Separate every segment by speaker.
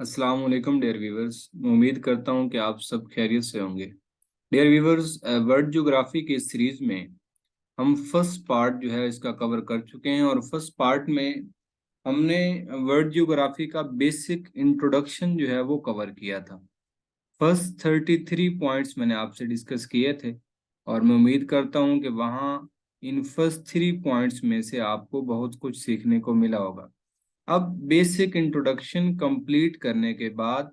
Speaker 1: अस्सलाम वालेकुम dear viewers. मैं उम्मीद करता हूं कि आप सब खैरियत से होंगे। डियर व्यूवर्स, वर्ल्ड ज्योग्राफी की इस सीरीज में हम फर्स्ट पार्ट जो है इसका कवर कर चुके हैं और फर्स्ट पार्ट में हमने वर्ल्ड ज्योग्राफी का बेसिक इंट्रोडक्शन जो है वो कवर किया था। फर्स्ट 33 पॉइंट्स मैंने आपसे डिस्कस किए थे और मैं उम्मीद करता हूं कि वहाँ इन फर्स्ट 3 पॉइंट्स में से आपको बहुत कुछ सीखने को मिला होगा। अब बेसिक इंट्रोडक्शन कंप्लीट करने के बाद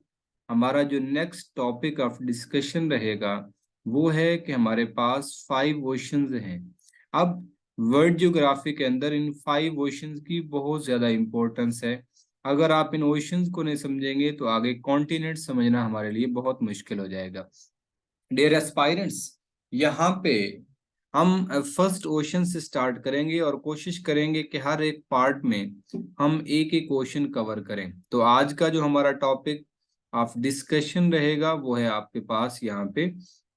Speaker 1: हमारा जो नेक्स्ट टॉपिक ऑफ डिस्कशन रहेगा वो है कि हमारे पास 5 ओशंस हैं। अब वर्ल्ड ज्योग्राफी के अंदर इन 5 ओशंस की बहुत ज्यादा इंपॉर्टेंस है। अगर आप इन ओशंस को नहीं समझेंगे तो आगे कॉन्टिनेंट समझना हमारे लिए बहुत मुश्किल हो जाएगा। डियर एस्पायरेंट्स, यहाँ पे हम फर्स्ट ओशन से स्टार्ट करेंगे और कोशिश करेंगे कि हर एक पार्ट में हम एक एक ओशन कवर करें। तो आज का जो हमारा टॉपिक ऑफ डिस्कशन रहेगा वो है आपके पास यहाँ पे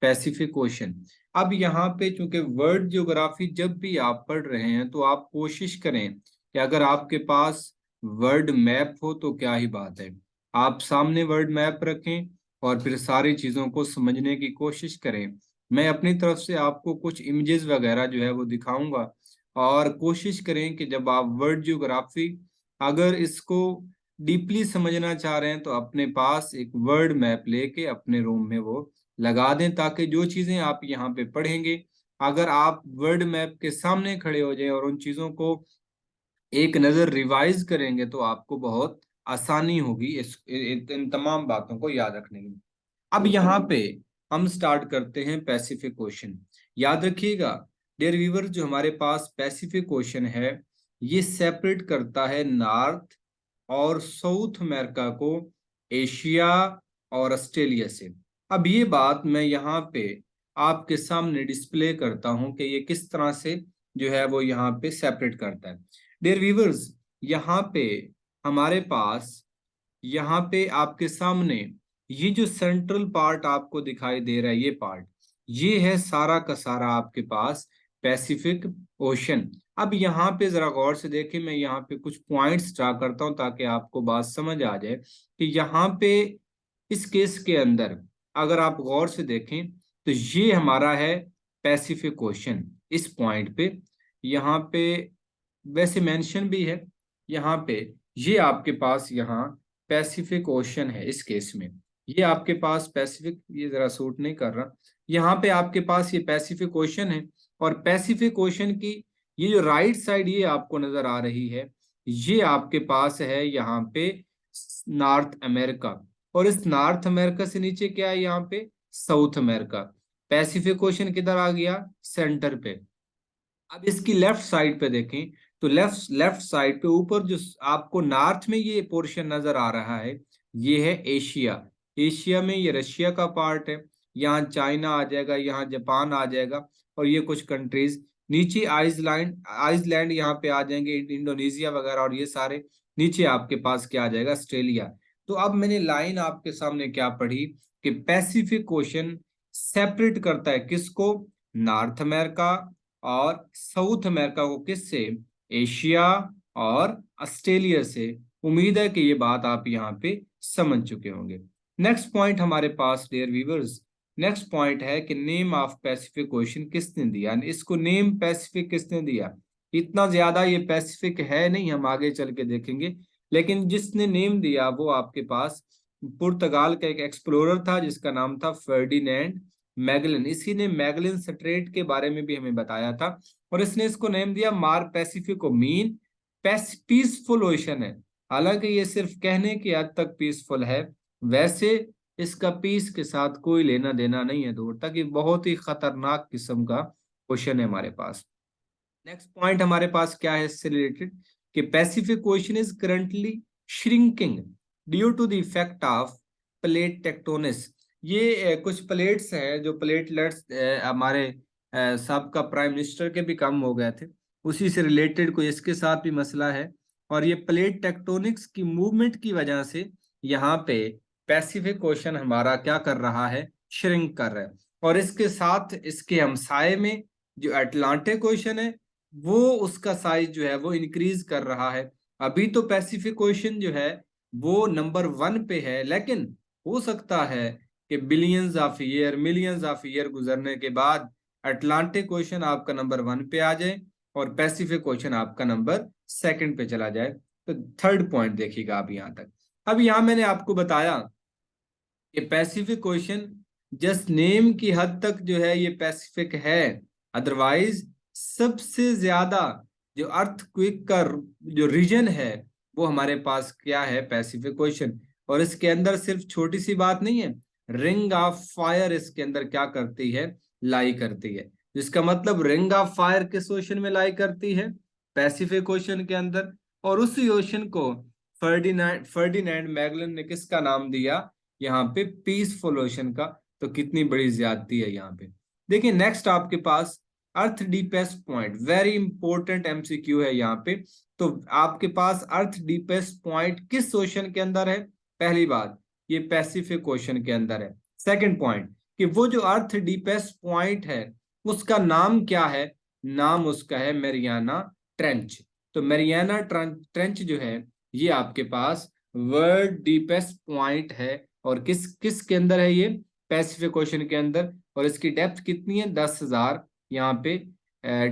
Speaker 1: पैसिफिक ओशन। अब यहाँ पे चूंकि वर्ल्ड ज्योग्राफी जब भी आप पढ़ रहे हैं तो आप कोशिश करें कि अगर आपके पास वर्ल्ड मैप हो तो क्या ही बात है, आप सामने वर्ल्ड मैप रखें और फिर सारी चीजों को समझने की कोशिश करें। मैं अपनी तरफ से आपको कुछ इमेजेस वगैरह जो है वो दिखाऊंगा और कोशिश करें कि जब आप वर्ल्ड ज्योग्राफी अगर इसको डीपली समझना चाह रहे हैं तो अपने पास एक वर्ल्ड मैप लेके अपने रूम में वो लगा दें, ताकि जो चीजें आप यहाँ पे पढ़ेंगे अगर आप वर्ल्ड मैप के सामने खड़े हो जाएं और उन चीजों को एक नजर रिवाइज करेंगे तो आपको बहुत आसानी होगी इन तमाम बातों को याद रखने में। अब यहाँ पे हम स्टार्ट करते हैं पैसिफिक ओशन। याद रखिएगा डियर व्यूवर, जो हमारे पास पैसिफिक ओशन है ये सेपरेट करता है नॉर्थ और साउथ अमेरिका को एशिया और ऑस्ट्रेलिया से। अब ये बात मैं यहाँ पे आपके सामने डिस्प्ले करता हूँ कि ये किस तरह से जो है वो यहाँ पे सेपरेट करता है। डियर व्यूवर्स, यहाँ पे हमारे पास यहाँ पे आपके सामने ये जो सेंट्रल पार्ट आपको दिखाई दे रहा है ये पार्ट, ये है सारा का सारा आपके पास पैसिफिक ओशन। अब यहाँ पे जरा गौर से देखें, मैं यहाँ पे कुछ पॉइंट्स ड्रा करता हूँ ताकि आपको बात समझ आ जाए कि यहाँ पे इस केस के अंदर अगर आप गौर से देखें तो ये हमारा है पैसिफिक ओशन। इस पॉइंट पे यहाँ पे वैसे मेंशन भी है, यहाँ पे ये आपके पास यहाँ पैसिफिक ओशन है। इस केस में ये आपके पास पैसिफिक, ये जरा सूट नहीं कर रहा, यहाँ पे आपके पास ये पैसिफिक ओशन है और पैसिफिक ओशन की ये जो राइट साइड ये आपको नजर आ रही है ये आपके पास है यहाँ पे नॉर्थ अमेरिका, और इस नॉर्थ अमेरिका से नीचे क्या है यहाँ पे साउथ अमेरिका। पैसिफिक ओशन किधर आ गया, सेंटर पे। अब इसकी लेफ्ट साइड पे देखें तो लेफ्ट लेफ्ट साइड पे ऊपर जो आपको नॉर्थ में ये पोर्शन नजर आ रहा है ये है एशिया। एशिया में ये रशिया का पार्ट है, यहाँ चाइना आ जाएगा, यहाँ जापान आ जाएगा और ये कुछ कंट्रीज नीचे आइसलैंड आइसलैंड यहाँ पे आ जाएंगे, इंडोनेशिया वगैरह, और ये सारे नीचे आपके पास क्या आ जाएगा, ऑस्ट्रेलिया। तो अब मैंने लाइन आपके सामने क्या पढ़ी कि पैसिफिक ओशन सेपरेट करता है किसको, नॉर्थ अमेरिका और साउथ अमेरिका को किससे, एशिया और ऑस्ट्रेलिया से। उम्मीद है कि ये बात आप यहाँ पे समझ चुके होंगे। नेक्स्ट पॉइंट हमारे पास डियर व्यूवर्स, नेक्स्ट पॉइंट है कि नेम ऑफ पैसिफिक ओशन किसने दिया, यानी इसको नेम पैसिफिक किसने दिया। इतना ज्यादा ये पैसिफिक है नहीं, हम आगे चल के देखेंगे, लेकिन जिसने नेम दिया वो आपके पास पुर्तगाल का एक एक्सप्लोरर था जिसका नाम था फर्डिनेंड मैगलन। इसी ने मैगलन स्ट्रेट के बारे में भी हमें बताया था और इसने इसको नेम दिया मार पैसिफिको, मीन पीसफुल ओशन है। हालांकि ये सिर्फ कहने की हद तक पीसफुल है, वैसे इसका पीस के साथ कोई लेना देना नहीं है दूर तक, ये बहुत ही खतरनाक किस्म का ओशन है हमारे पास। नेक्स्ट पॉइंट हमारे पास क्या है इससे रिलेटेड कि Pacific Ocean is currently shrinking due to the effect of plate tectonics. ये कुछ प्लेट्स हैं जो प्लेटलेट्स हमारे सबका प्राइम मिनिस्टर के भी कम हो गए थे, उसी से रिलेटेड कोई इसके साथ भी मसला है और ये प्लेट टेक्टोनिक्स की मूवमेंट की वजह से यहाँ पे पैसिफिक ओशन हमारा क्या कर रहा है, श्रिंक कर रहा है। और इसके साथ इसके हमसाए में जो अटलांटिक ओशन है वो उसका साइज जो है वो इंक्रीज कर रहा है। अभी तो पैसिफिक ओशन जो है वो नंबर 1 पे है, लेकिन हो सकता है कि billions of year, millions of year गुजरने के बाद अटलांटिक ओशन आपका नंबर 1 पे आ जाए और पैसिफिक ओशन आपका नंबर 2 पे चला जाए। तो थर्ड पॉइंट देखिएगा आप यहां तक। अब यहां मैंने आपको बताया कि पैसिफिक ओशन जस्ट नेम की हद तक जो है ये पैसिफिक है, अदरवाइज सबसे ज्यादा जो अर्थक्वेक का जो रीजन है वो हमारे पास क्या है, पैसिफिक ओशन। और इसके अंदर सिर्फ छोटी सी बात नहीं है, रिंग ऑफ फायर इसके अंदर क्या करती है, लाई करती है। जिसका मतलब रिंग ऑफ फायर किस ओशन में लाई करती है, पैसिफिक ओशन के अंदर। और उसी ओशन को फर्डिनेंड मैगलन ने किसका नाम दिया, यहाँ पे पीसफुल ओशन का। तो कितनी बड़ी ज्यादती है यहाँ पे। देखिए नेक्स्ट आपके पास earth deepest point, very important MCQ है यहाँ पे। तो आपके पास अर्थ डीपेस्ट पॉइंट किस ओशन के अंदर है, पहली बात ये पैसिफिक ओशन के अंदर है। सेकंड पॉइंट कि वो जो अर्थ डीपेस्ट पॉइंट है उसका नाम क्या है, नाम उसका है मैरियाना ट्रेंच। तो मैरियाना ट्रेंच जो है ये आपके पास वर्ल्ड डीपेस्ट पॉइंट है। और किस किस के अंदर है ये, पैसिफिक ओशन के अंदर। और इसकी डेप्थ कितनी है, 10,000 यहाँ पे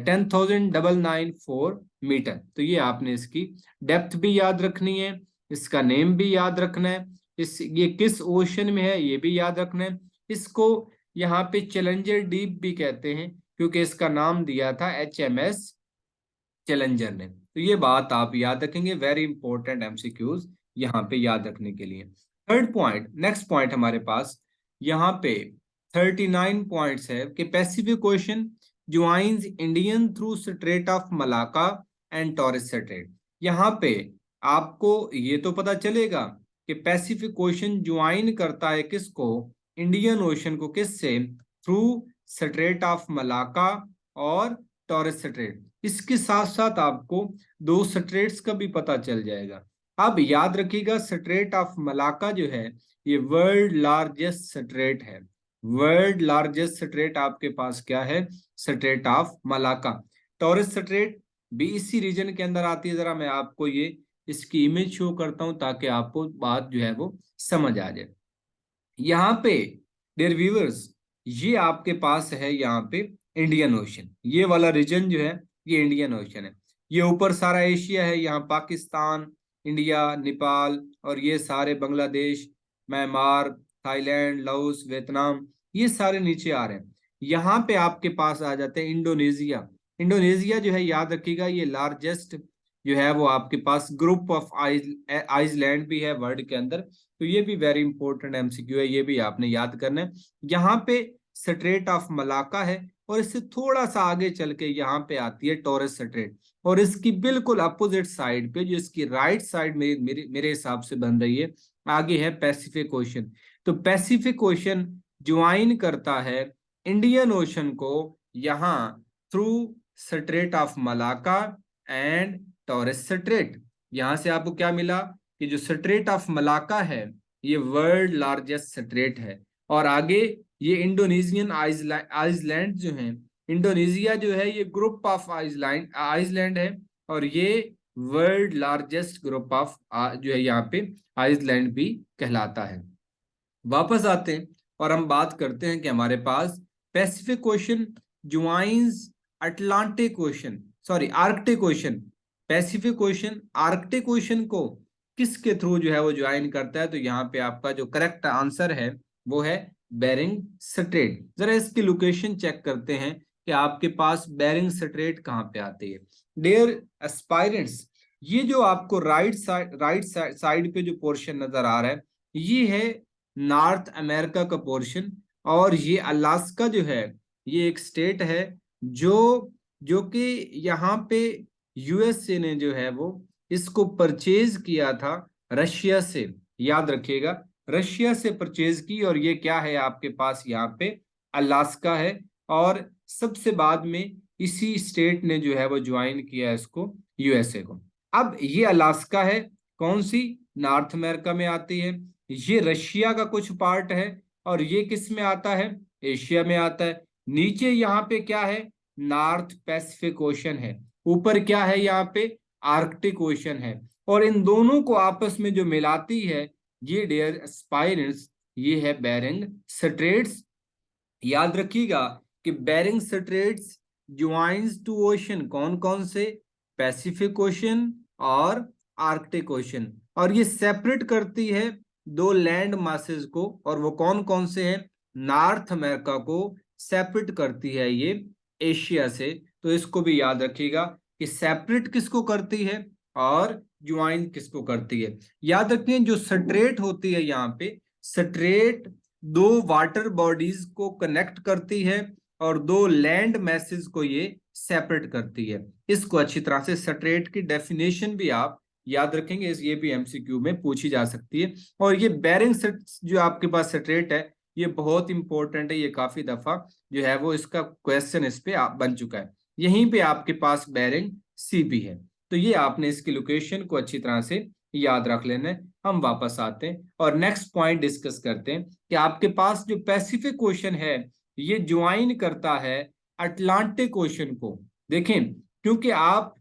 Speaker 1: 10,994 मीटर। तो ये आपने इसकी डेप्थ भी याद रखनी है, इसका नेम भी याद रखना है, इस ये किस ओशन में है ये भी याद रखना है। इसको यहाँ पे चैलेंजर डीप भी कहते हैं क्योंकि इसका नाम दिया था HMS चैलेंजर ने। तो ये बात आप याद रखेंगे, वेरी इंपॉर्टेंट एमसीक्यूज यहाँ पे याद रखने के लिए। थर्ड पॉइंट, नेक्स्ट पॉइंट हमारे पास यहाँ पे 39 पॉइंट्स है कि Pacific Ocean joins Indian through straight of Malacca and taurus straight. यहाँ पे आपको ये तो पता चलेगा कि पैसिफिक ओशन ज्वाइन करता है किसको, इंडियन ओशन को, किससे, थ्रू स्ट्रेट ऑफ मलाका और टॉरस स्ट्रेट। इसके साथ साथ आपको दो स्ट्रेट्स का भी पता चल जाएगा। अब याद रखिएगा स्ट्रेट ऑफ मलाका जो है ये वर्ल्ड लार्जेस्ट स्ट्रेट है। वर्ल्ड लार्जेस्ट स्ट्रेट आपके पास क्या है, straight of Malacca. Taurus straight भी इसी रीजन के अंदर आती है। जरा मैं आपको ये इसकी इमेज शो करता हूं ताकि आपको बात जो है वो समझ आ जाए। यहाँ पे डियर व्यूअर्स ये आपके पास है यहाँ पे इंडियन ओशन, ये वाला रीजन जो है ये इंडियन ओशन है। ये ऊपर सारा एशिया है, यहाँ पाकिस्तान, इंडिया, नेपाल और ये सारे Bangladesh, Myanmar, Thailand, Laos, Vietnam, ये सारे नीचे आ रहे हैं। यहाँ पे आपके पास आ जाते हैं इंडोनेशिया। इंडोनेशिया जो है याद रखिएगा ये लार्जेस्ट जो है वो आपके पास ग्रुप ऑफ आइसलैंड भी है वर्ल्ड के अंदर। तो ये भी वेरी इंपॉर्टेंट एमसीक्यू है, ये भी आपने याद करना है। यहाँ पे स्ट्रेट ऑफ मलाका है और इससे थोड़ा सा आगे चल के यहाँ पे आती है टॉरस स्ट्रेट। और इसकी बिल्कुल अपोजिट साइड पे जो इसकी राइट साइड मेरे हिसाब से बन रही है आगे है पैसिफिक ओशन। तो पैसिफिक ओशन ज्वाइन करता है इंडियन ओशन को यहाँ through straight of Malacca and taurus straight. यहां से आपको क्या मिला कि जो स्ट्रेट ऑफ मलाका है ये वर्ल्ड लार्जेस्ट स्ट्रेट है। और आगे ये इंडोनेशियन आइसलैंड जो है, इंडोनेशिया जो है ये ग्रुप ऑफ आइसलैंड है। और ये वर्ल्ड लार्जेस्ट ग्रुप ऑफ जो है यहाँ पे आइसलैंड भी कहलाता है। वापस आते हैं और हम बात करते हैं कि हमारे पास Pacific Ocean joins Atlantic Ocean, sorry Arctic Ocean. Pacific Ocean Arctic Ocean को किसके थ्रू जो है वो ज्वाइन करता है, तो यहाँ पे आपका जो करेक्ट आंसर है वो है बेरिंग स्ट्रेट। जरा इसकी लोकेशन चेक करते हैं कि आपके पास बेरिंग स्ट्रेट कहाँ पे आती है। डियर एस्पायरेंट्स ये जो आपको राइट साइड पे जो पोर्शन नजर आ रहा है ये है नॉर्थ अमेरिका का पोर्शन। और ये अलास्का जो है ये एक स्टेट है जो जो कि यहाँ पे यूएसए ने जो है वो इसको परचेज किया था रशिया से। याद रखिएगा रशिया से परचेज की। और ये क्या है आपके पास यहाँ पे अलास्का है। और सबसे बाद में इसी स्टेट ने जो है वो ज्वाइन किया इसको, यूएसए को। अब ये अलास्का है कौन सी, नॉर्थ अमेरिका में आती है। ये रशिया का कुछ पार्ट है और ये किस में आता है, एशिया में आता है। नीचे यहाँ पे क्या है, नॉर्थ पैसिफिक ओशन है। ऊपर क्या है यहाँ पे, आर्कटिक ओशन है। और इन दोनों को आपस में जो मिलाती है ये डियर एस्पायरेंट्स ये है बेरिंग स्ट्रेट्स। याद रखिएगा कि Bering straits joins to ocean, कौन कौन से, पैसिफिक ओशन और आर्कटिक ओशन, और ये सेपरेट करती है दो लैंड मासेस को, और वो कौन कौन से हैं, नॉर्थ अमेरिका को सेपरेट करती है ये एशिया से। तो इसको भी याद रखिएगा कि सेपरेट किसको करती है और ज्वाइन किसको करती है। याद रखिए जो स्ट्रेट होती है यहाँ पे, स्ट्रेट दो वाटर बॉडीज को कनेक्ट करती है और दो लैंड मैसेज को ये सेपरेट करती है। इसको अच्छी तरह से स्ट्रेट की डेफिनेशन भी आप याद रखेंगे, ये भी एमसीक्यू में पूछी जा सकती है। और ये बेरिंग जो आपके पास स्ट्रेट है ये बहुत इंपॉर्टेंट है, ये काफी दफा जो है वो इसका क्वेश्चन इस पे बन चुका है। यहीं पे आपके पास बेरिंग सी भी है, तो ये आपने इसकी लोकेशन को अच्छी तरह से याद रख लेना है। हम वापस आते हैं और नेक्स्ट पॉइंट डिस्कस करते हैं कि आपके पास जो पैसिफिक ओशन है ये ज्वाइन करता है अटलांटिक ओशन को। देखें, क्योंकि आप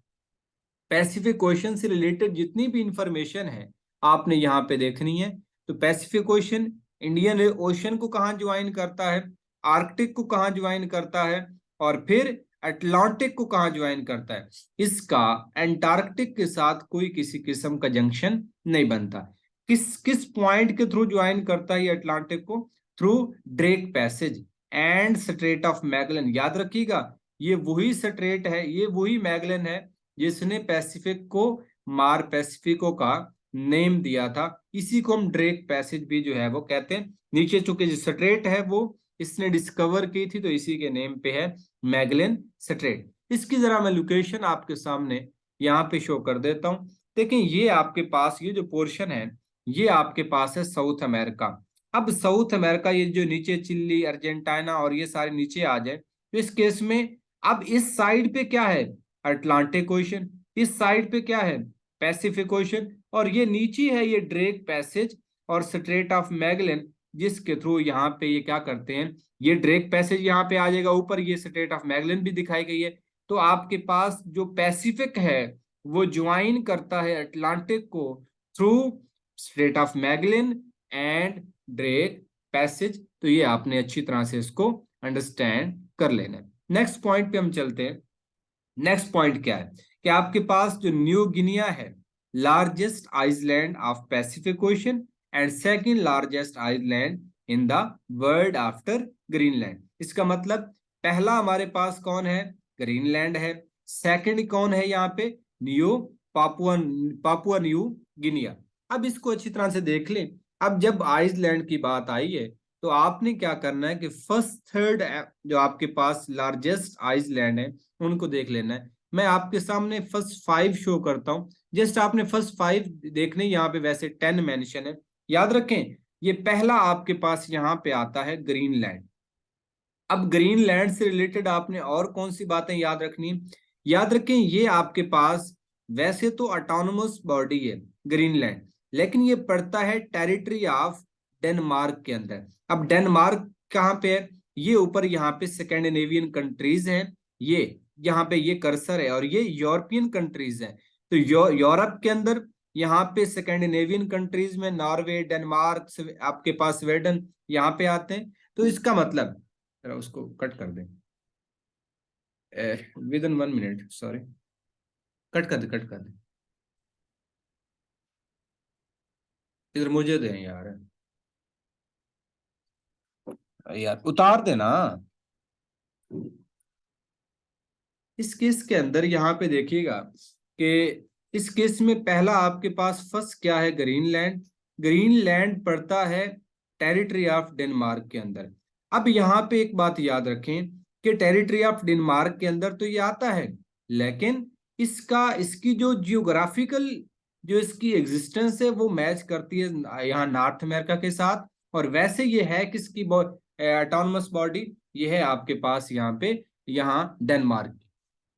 Speaker 1: पैसिफिक ओशन से रिलेटेड जितनी भी इंफॉर्मेशन है आपने यहाँ पे देखनी है। तो पैसिफिक ओशन इंडियन ओशन को कहाँ ज्वाइन करता है, आर्कटिक को कहाँ ज्वाइन करता है, और फिर अटलांटिक को कहाँ ज्वाइन करता है। इसका एंटार्क्टिक के साथ कोई किसी किस्म का जंक्शन नहीं बनता। किस किस पॉइंट के थ्रू ज्वाइन करता है ये अटलांटिक को, through Drake passage and straight of Magellan. याद रखिएगा ये वही स्ट्रेट है, ये वही मैगलन है जिसने पैसिफिक को मार पैसिफिको का नेम दिया था। इसी को हम ड्रेक पैसेज भी जो है वो कहते हैं। नीचे चूंकि जो स्ट्रेट है वो इसने डिस्कवर की थी तो इसी के नेम पे है मैगलन स्ट्रेट। इसकी जरा मैं लोकेशन आपके सामने यहाँ पे शो कर देता हूँ। देखिए ये आपके पास ये जो पोर्शन है ये आपके पास है साउथ अमेरिका। अब साउथ अमेरिका ये जो नीचे चिली अर्जेंटीना और ये सारे नीचे आ जाए तो इस केस में अब इस साइड पे क्या है, अटलांटिक ओशन, इस साइड पे क्या है, पैसिफिक ओशन, और ये नीचे है ये ड्रेक पैसेज और स्ट्रेट ऑफ मैगलन जिसके थ्रू यहाँ पे ये क्या करते हैं, ये ड्रेक पैसेज यहाँ पे आ जाएगा ऊपर, ये स्ट्रेट ऑफ मैगलन भी दिखाई गई है। तो आपके पास जो पैसिफिक है वो ज्वाइन करता है अटलांटिक को through straight of Magellan and Drake passage. तो ये आपने अच्छी तरह से इसको अंडरस्टैंड कर लेना है। नेक्स्ट पॉइंट पे हम चलते हैं। नेक्स्ट पॉइंट क्या है कि आपके पास जो न्यू गिनिया है, largest island of Pacific ocean and second largest island in the world after Greenland. इसका मतलब पहला हमारे पास कौन है, ग्रीनलैंड है, सेकंड कौन है यहाँ पे, new Papua Papua new Guinea. अब इसको अच्छी तरह से देख लें। अब जब आइसलैंड की बात आई है तो आपने क्या करना है कि फर्स्ट थर्ड जो आपके पास लार्जेस्ट आइसलैंड है उनको देख लेना है। मैं आपके सामने फर्स्ट 5 शो करता हूं, जस्ट आपने फर्स्ट 5 देखने, यहाँ पे वैसे 10 मेंशन है। याद रखें ये पहला आपके पास यहाँ पे आता है ग्रीनलैंड। अब ग्रीनलैंड से रिलेटेड आपने और कौन सी बातें याद रखनी, याद रखें ये आपके पास वैसे तो ऑटोनोमस बॉडी है ग्रीनलैंड, लेकिन ये पड़ता है टेरिटरी ऑफ डेनमार्क के अंदर। अब डेनमार्क कहाँ पे है, ये ऊपर यहाँ पे स्कैंडिनेवियन कंट्रीज हैं, ये यहाँ पे ये कर्सर है, और ये यूरोपियन कंट्रीज हैं। तो यूरोप के अंदर यहाँ पे स्कैंडिनेवियन कंट्रीज में नॉर्वे, डेनमार्क, आपके पास स्वीडन यहाँ पे आते हैं। तो इसका मतलब उसको कट कर दें with in 1 minute, sorry, cut कर दे, कट कर दे, इधर मुझे दें यार, यार उतार देना। इस केस के अंदर यहाँ पे देखिएगा कि इस केस में पहला आपके पास फर्स्ट क्या है, ग्रीनलैंड। ग्रीनलैंड पड़ता है टेरिटरी ऑफ डेनमार्क के अंदर। अब यहाँ पे एक बात याद रखें कि टेरिटरी ऑफ डेनमार्क के अंदर तो ये आता है, लेकिन इसकी जो जियोग्राफिकल जो इसकी एग्जिस्टेंस है वो मैच करती है यहाँ नॉर्थ अमेरिका के साथ। और वैसे ये है किसकी ऑटोनमस बॉडी, ये है आपके पास यहाँ पे यहाँ डेनमार्क।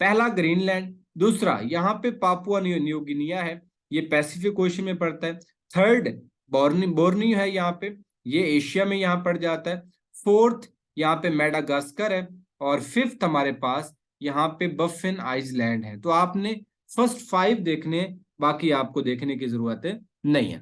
Speaker 1: पहला ग्रीनलैंड, दूसरा यहाँ पे पापुआ न्यू गिनिया है, ये पैसिफिक ओशन में पड़ता है। थर्ड बोर्नियो है यहाँ पे, ये एशिया में यहाँ पड़ जाता है। फोर्थ यहाँ पे मेडागास्कर है, और फिफ्थ हमारे पास यहाँ पे बफिन आइसलैंड है। तो आपने फर्स्ट 5 देखने, बाकी आपको देखने की जरूरत नहीं है।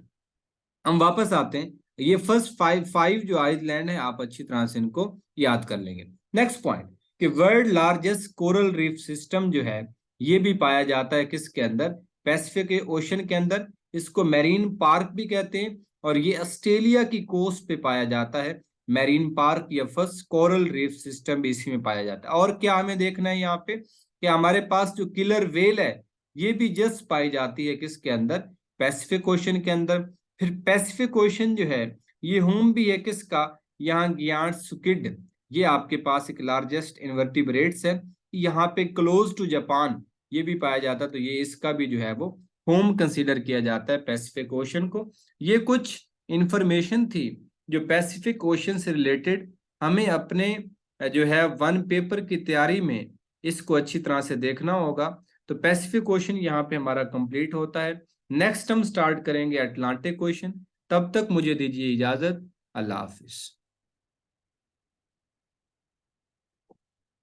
Speaker 1: हम वापस आते हैं, ये फर्स्ट फाइव जो आइलैंड है आप अच्छी तरह से इनको याद कर लेंगे। नेक्स्ट पॉइंट कि world largest coral reef system जो है ये भी पाया जाता है किसके अंदर, पैसिफिक ओशन के अंदर। इसको मैरीन पार्क भी कहते हैं और ये ऑस्ट्रेलिया की कोस्ट पे पाया जाता है। मैरीन पार्क या फर्स्ट कोरल रीफ सिस्टम भी इसी में पाया जाता है। और क्या हमें देखना है यहाँ पे कि हमारे पास जो किलर वेल है ये भी जस्ट पाई जाती है किसके अंदर, पैसिफिक ओशन के अंदर। फिर पैसिफिक ओशन जो है ये होम भी है किसका, यहाँ गियान सुकिड, ये आपके पास एक लार्जेस्ट इन्वर्टिब्रेट्स है, यहाँ पे क्लोज टू जापान ये भी पाया जाता है, तो ये इसका भी जो है वो होम कंसीडर किया जाता है पैसिफिक ओशन को। ये कुछ इंफॉर्मेशन थी जो पैसिफिक ओशन से रिलेटेड हमें अपने जो है वन पेपर की तैयारी में इसको अच्छी तरह से देखना होगा। तो पैसिफिक ओशन यहाँ पे हमारा कंप्लीट होता है। नेक्स्ट हम स्टार्ट करेंगे अटलांटिक ओशन। तब तक मुझे दीजिए इजाजत। अल्लाह हाफिज।